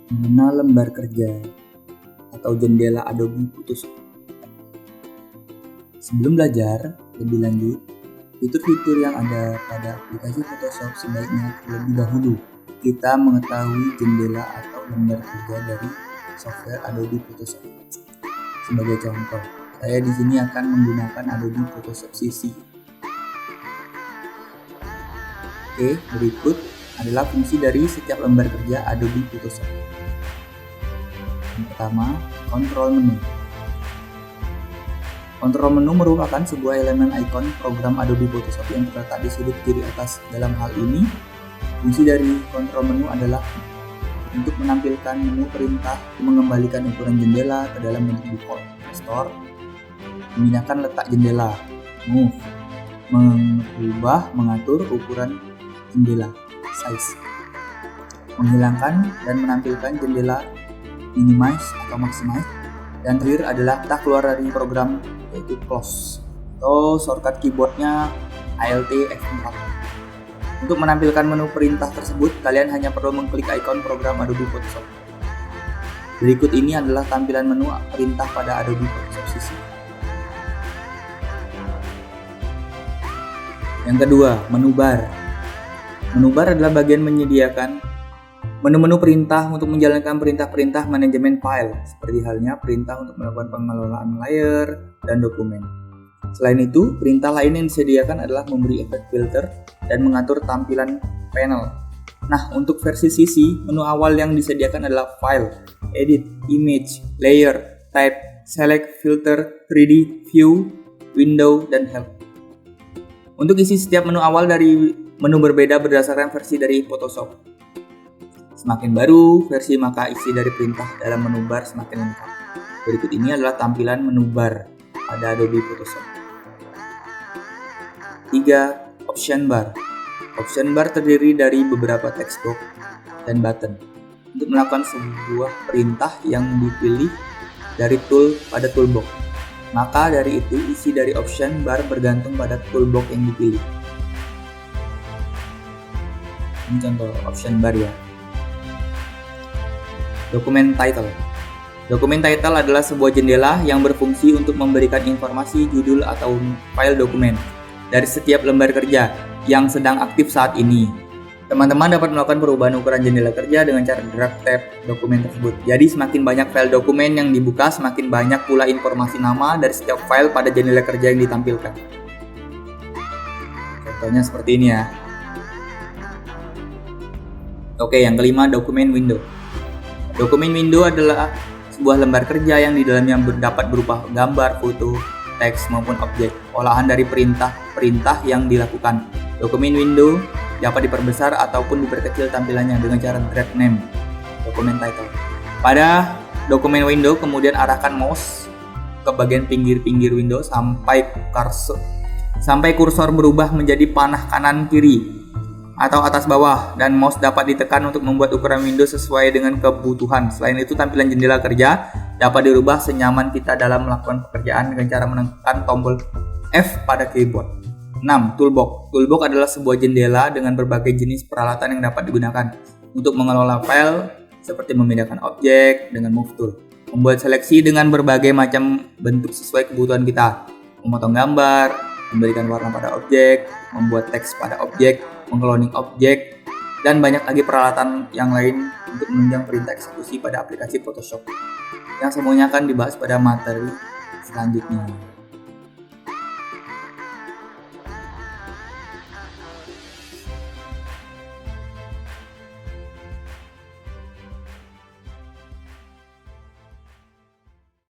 Mengenal lembar kerja atau jendela Adobe Photoshop. Sebelum belajar lebih lanjut, fitur-fitur yang ada pada aplikasi Photoshop sebaiknya terlebih dahulu kita mengetahui jendela atau lembar kerja dari software Adobe Photoshop. Sebagai contoh, saya di sini akan menggunakan Adobe Photoshop CC. Oke, berikut adalah fungsi dari setiap lembar kerja Adobe Photoshop. Yang pertama, kontrol menu. Kontrol menu merupakan sebuah elemen ikon program Adobe Photoshop yang terletak di sudut kiri atas. Dalam hal ini, fungsi dari kontrol menu adalah untuk menampilkan menu perintah, mengembalikan ukuran jendela ke dalam bentuk default, restore, memindahkan letak jendela, move, mengubah, mengatur ukuran jendela, size, menghilangkan dan menampilkan jendela, minimize atau maximize, dan terakhir adalah kita keluar dari program yaitu close atau shortcut keyboardnya Alt F4. Untuk menampilkan menu perintah tersebut, kalian hanya perlu mengklik ikon program Adobe Photoshop. Berikut ini adalah tampilan menu perintah pada Adobe Photoshop CC. Yang kedua, menu bar. Menu bar adalah bagian menyediakan menu-menu perintah untuk menjalankan perintah-perintah manajemen file, seperti halnya perintah untuk melakukan pengelolaan layer dan dokumen. Selain itu, perintah lain yang disediakan adalah memberi efek filter dan mengatur tampilan panel. Nah, untuk versi CC, menu awal yang disediakan adalah File, Edit, Image, Layer, Type, Select, Filter, 3D, View, Window, dan Help. Untuk isi setiap menu awal dari menu berbeda berdasarkan versi dari Photoshop. Semakin baru versi, maka isi dari perintah dalam menu bar semakin lengkap. Berikut ini adalah tampilan menu bar pada Adobe Photoshop. 3. Option bar. Option bar terdiri dari beberapa text box dan button untuk melakukan sebuah perintah yang dipilih dari tool pada toolbox. Maka dari itu isi dari option bar bergantung pada toolbox yang dipilih. Ini contoh option bar ya. Dokumen title. Dokumen title adalah sebuah jendela yang berfungsi untuk memberikan informasi judul atau file dokumen dari setiap lembar kerja yang sedang aktif saat ini. Teman-teman dapat melakukan perubahan ukuran jendela kerja dengan cara drag tab dokumen tersebut. Jadi semakin banyak file dokumen yang dibuka, semakin banyak pula informasi nama dari setiap file pada jendela kerja yang ditampilkan. Contohnya seperti ini ya. Oke, yang kelima, dokumen window. Dokumen window adalah sebuah lembar kerja yang di dalamnya dapat berupa gambar, foto, teks maupun objek olahan dari perintah yang dilakukan. Dokumen window dapat diperbesar ataupun diperkecil tampilannya dengan cara drag name dokumen title. Pada dokumen window kemudian arahkan mouse ke bagian pinggir-pinggir window sampai kursor berubah menjadi panah kanan kiri atau atas bawah, dan mouse dapat ditekan untuk membuat ukuran window sesuai dengan kebutuhan. Selain itu, tampilan jendela kerja dapat dirubah senyaman kita dalam melakukan pekerjaan dengan cara menekan tombol F pada keyboard. 6. Toolbox. Toolbox adalah sebuah jendela dengan berbagai jenis peralatan yang dapat digunakan untuk mengelola file, seperti memindahkan objek dengan move tool, membuat seleksi dengan berbagai macam bentuk sesuai kebutuhan kita, memotong gambar, memberikan warna pada objek, membuat teks pada objek, mengcloning objek, dan banyak lagi peralatan yang lain untuk menunjang perintah eksekusi pada aplikasi Photoshop, yang semuanya akan dibahas pada materi selanjutnya.